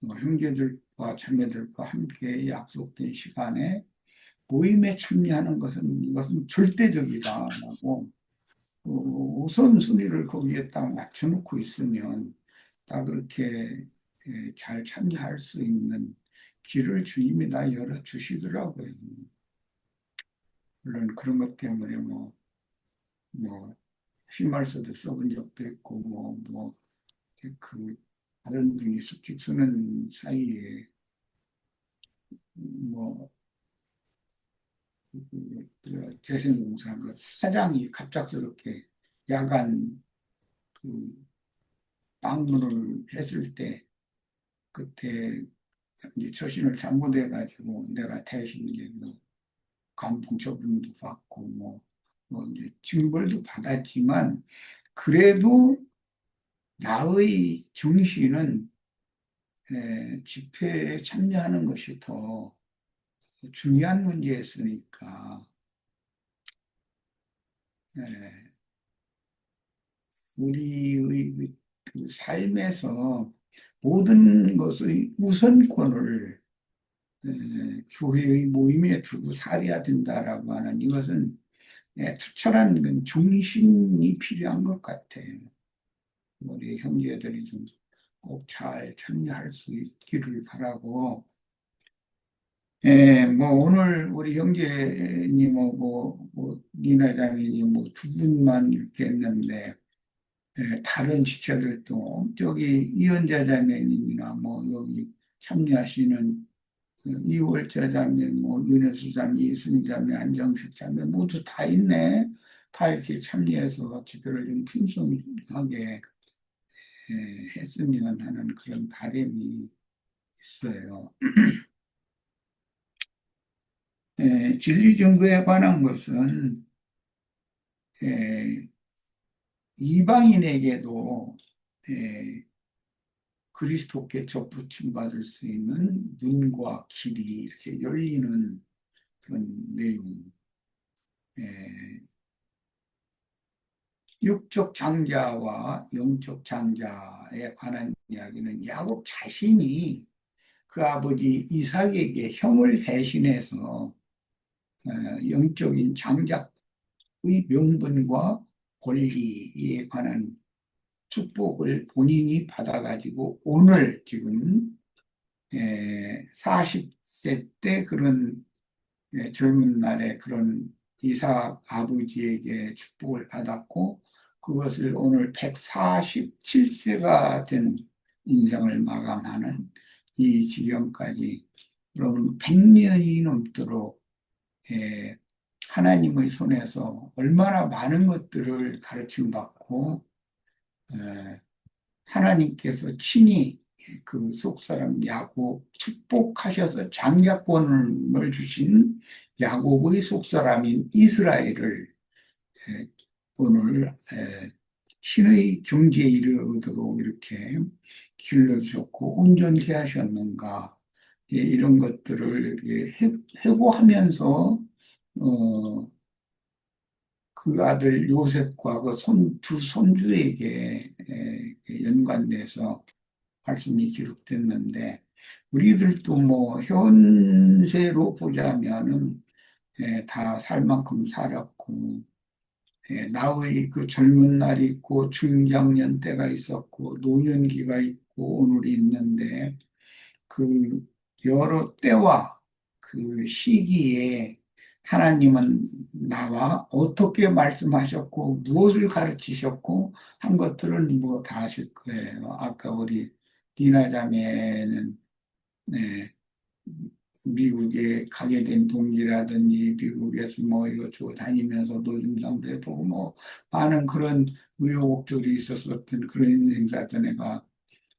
형제들과 자매들과 함께 약속된 시간에 모임에 참여하는 것은 이것은 절대적이다라고 우선순위를 거기에 딱 맞춰놓고 있으면 다 그렇게 잘 참여할 수 있는 길을 주님이 다 열어주시더라고요. 물론 그런 것 때문에 뭐, 휘말서도 써본 적도 있고, 그, 다른 분이 숙직 쓰는 사이에, 뭐, 재생공사 그 사장이 갑작스럽게 야간 그 방문을 했을 때, 그때 이제 처신을 잘못해가지고 내가 대신 이제 뭐 감봉 처분도 받고 뭐 이제 징벌도 받았지만 그래도 나의 정신은 집회에 참여하는 것이 더 중요한 문제였으니까 에, 우리의 그 삶에서 모든 것의 우선권을 교회의 모임에 두고 살아야 된다라고 하는 이것은 투철한 정신이 필요한 것 같아요. 우리 형제들이 좀 꼭 잘 참여할 수 있기를 바라고. 뭐 오늘 우리 형제님하고 니나 자매님 두 분만 이렇게 했는데 다른 지체들도 저기 이현자 자매님이나 여기 참여하시는 이월자 자매, 윤혜수 자매, 이순희 자매, 안정식 자매 모두 다 있네. 다 이렇게 참여해서 집회를 좀 풍성하게 했으면 하는 그런 바람이 있어요. 진리증거에 관한 것은 에, 이방인에게도 그리스도께 접붙임 받을 수 있는 눈과 길이 이렇게 열리는 그런 내용. 육적 장자와 영적 장자에 관한 이야기는 야곱 자신이 그 아버지 이삭에게 형을 대신해서 영적인 장자의 명분과 권리에 관한 축복을 본인이 받아가지고 오늘 지금 40세 때 그런 젊은 날에 그런 이삭 아버지에게 축복을 받았고 그것을 오늘 147세가 된 인생을 마감하는 이 지경까지 그럼 100년이 넘도록 하나님의 손에서 얼마나 많은 것들을 가르침 받고 하나님께서 친히 그 속사람 야곱 축복하셔서 장자권을 주신 야곱의 속사람인 이스라엘을 오늘 신의 경지에 이르도록 이렇게 길러주셨고 온전케 하셨는가 이런 것들을 회고하면서 그 아들 요셉과 그 두 손주에게 연관돼서 말씀이 기록됐는데 우리들도 뭐 현세로 보자면은 다 살 만큼 살았고 나의 그 젊은 날이 있고 중장년 때가 있었고 노년기가 있고 오늘이 있는데 그 여러 때와 그 시기에 하나님은 나와 어떻게 말씀하셨고 무엇을 가르치셨고 한 것들은 뭐 다 아실 거예요. 아까 우리 디나 자매는 네, 미국에 가게 된 동기라든지 미국에서 뭐 이것저것 다니면서 노점상도 해보고 뭐 많은 그런 우여곡절이 있었었던 그런 인생사던 애가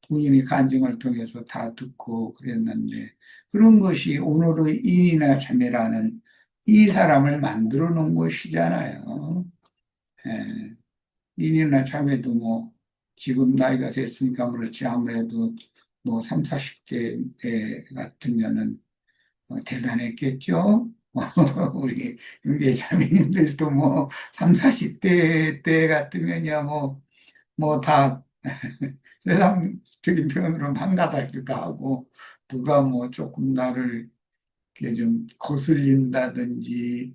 본인이 간증을 통해서 다 듣고 그랬는데 그런 것이 오늘의 인이나 자매라는 이 사람을 만들어 놓은 것이잖아요. 예, 인이나 자매도 뭐 지금 나이가 됐으니까 그렇지 아무래도 뭐 3, 40대 때 같으면은 대단했겠죠. 우리 형제 자매님들도 뭐 3, 40대 때 같으면야 뭐 다 세상적인 표현으로 한가닥기도 하고 누가 뭐 조금 나를 이렇게 좀 거슬린다든지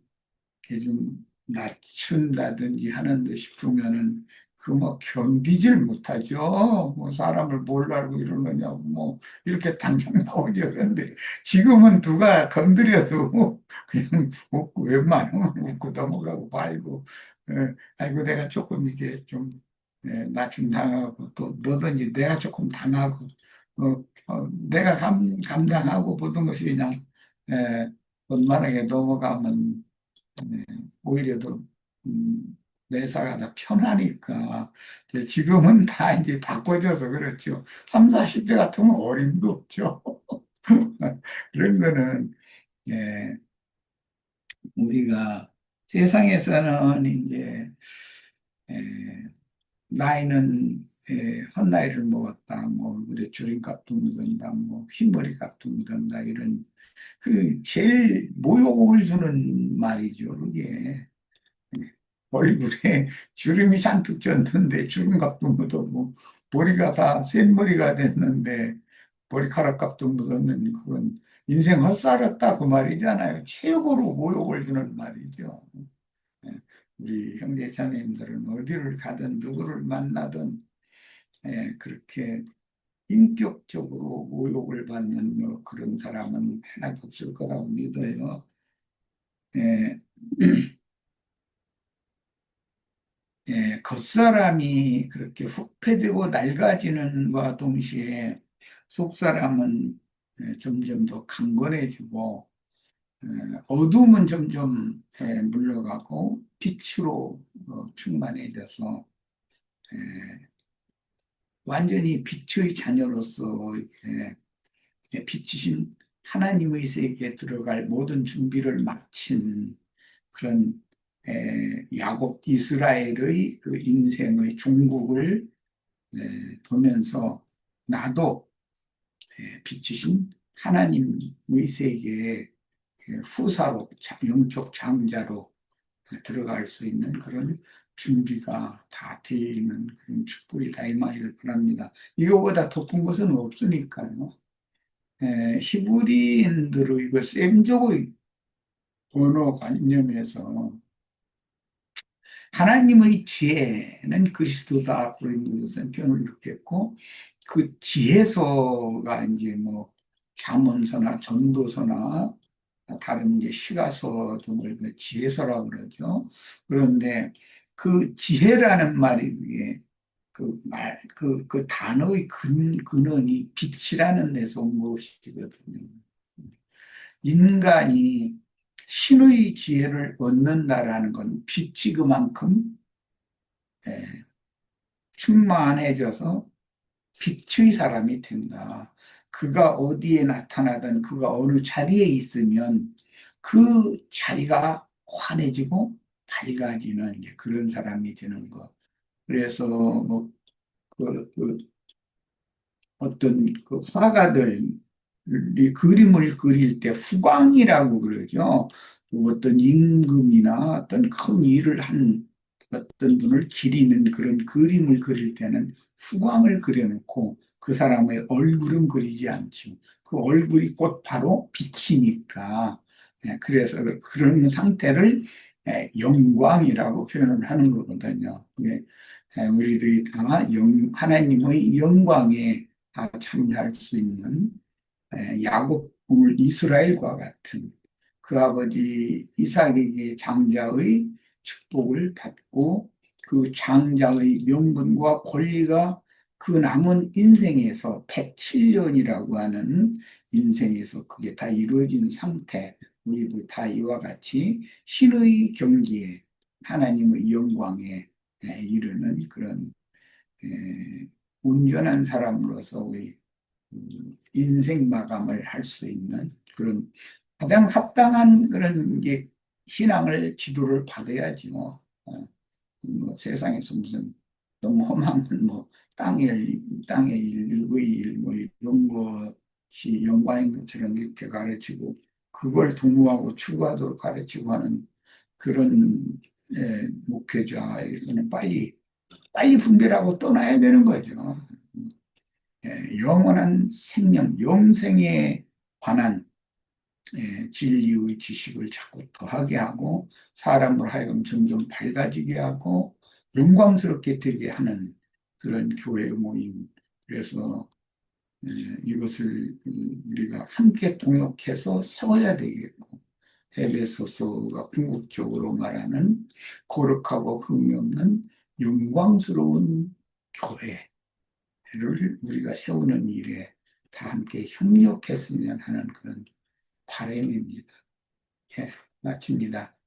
이렇게 좀 낮춘다든지 하는 듯 싶으면은 그 뭐 견디질 못하죠. 뭐 사람을 뭘 알고 이러느냐고 뭐 이렇게 당장 나오죠. 그런데 지금은 누가 건드려도 그냥 웃고 웬만하면 웃고 넘어가고 말고 아이고 내가 조금 이게 좀 낮춤 당하고 또 뭐든지 내가 조금 당하고 내가 감당하고 모든 것이 그냥 원만하게 넘어가면 오히려 더 매사가 다 편하니까 이제 지금은 다 이제 바꿔져서 그렇죠. 3, 40대 같으면 어림도 없죠. 그런 거는 예, 우리가 세상에서는 이제 예, 나이는 헛나이를 먹었다, 뭐 얼굴에 주름값도 묻은다, 뭐 흰머리값도 묻은다 이런 그 제일 모욕을 주는 말이죠. 그게 얼굴에 주름이 잔뜩 졌는데 주름값도 묻었고 머리가 다 샌머리가 됐는데 머리카락값도 묻었는 그건 인생 헛살았다 그 말이잖아요. 최고로 모욕을 주는 말이죠. 예, 우리 형제 자매님들은 어디를 가든 누구를 만나든 그렇게 인격적으로 모욕을 받는 뭐 그런 사람은 하나도 없을 거라고 믿어요. 예, 겉사람이 그렇게 후패되고 낡아지는과 동시에 속사람은 점점 더 강건해지고 어둠은 점점 물러가고 빛으로 충만해져서 완전히 빛의 자녀로서 빛이신 하나님의 세계에 들어갈 모든 준비를 마친 그런 야곱 이스라엘의 그 인생의 종국을 보면서 나도 빛이신 하나님의 세계의 후사로 영적 장자로 들어갈 수 있는 그런 준비가 다 되어 있는 그런 축복이다 이 말을 바랍니다. 이거보다 더 큰 것은 없으니까요. 히브리인들의 이거 셈족의 언어관념에서 하나님의 지혜는 그리스도다 고린도전서 표현을 이렇게 했고 그 지혜서가 이제 뭐 잠언서나 전도서나 다른 이제 시가서 등을 그 지혜서라고 그러죠. 그런데 그 지혜라는 말이 위에 그 단어의 근원이 빛이라는 데서 온 것이거든요. 인간이 신의 지혜를 얻는다라는 건 빛이 그만큼 예, 충만해져서 빛의 사람이 된다. 그가 어디에 나타나든 그가 어느 자리에 있으면 그 자리가 환해지고 밝아지는 이제 그런 사람이 되는 것. 그래서 뭐 그 어떤 그 화가들이 그림을 그릴 때 후광이라고 그러죠. 어떤 임금이나 어떤 큰 일을 한 어떤 분을 기리는 그런 그림을 그릴 때는 후광을 그려놓고 그 사람의 얼굴은 그리지 않죠. 그 얼굴이 곧 바로 빛이니까. 그래서 그런 상태를 영광이라고 표현을 하는 거거든요. 우리들이 다 하나님의 영광에 다 참여할 수 있는 야곱 오늘 이스라엘과 같은 그 아버지 이삭에게 장자의 축복을 받고 그 장자의 명분과 권리가 그 남은 인생에서 107년이라고 하는 인생에서 그게 다 이루어진 상태 우리도 다 이와 같이 신의 경지에 하나님의 영광에 이르는 그런 온전한 사람으로서 우리 인생 마감을 할 수 있는 그런 가장 합당한 그런 게 신앙을 지도를 받아야지 뭐 세상에서 무슨 너무 험한 뭐 땅의 일, 의의 일, 뭐 이런 것이 영광인 것처럼 이렇게 가르치고 그걸 도모하고 추구하도록 가르치고 하는 그런 목회자에게서는 빨리 분별하고 떠나야 되는 거죠. 영원한 생명, 영생에 관한 진리의 지식을 자꾸 더하게 하고 사람으로 하여금 점점 밝아지게 하고 영광스럽게 되게 하는 그런 교회 모임. 그래서 이것을 우리가 함께 동역해서 세워야 되겠고 에베소서가 궁극적으로 말하는 거룩하고 흠이 없는 영광스러운 교회를 우리가 세우는 일에 다 함께 협력했으면 하는 그런 바람입니다. 마칩니다.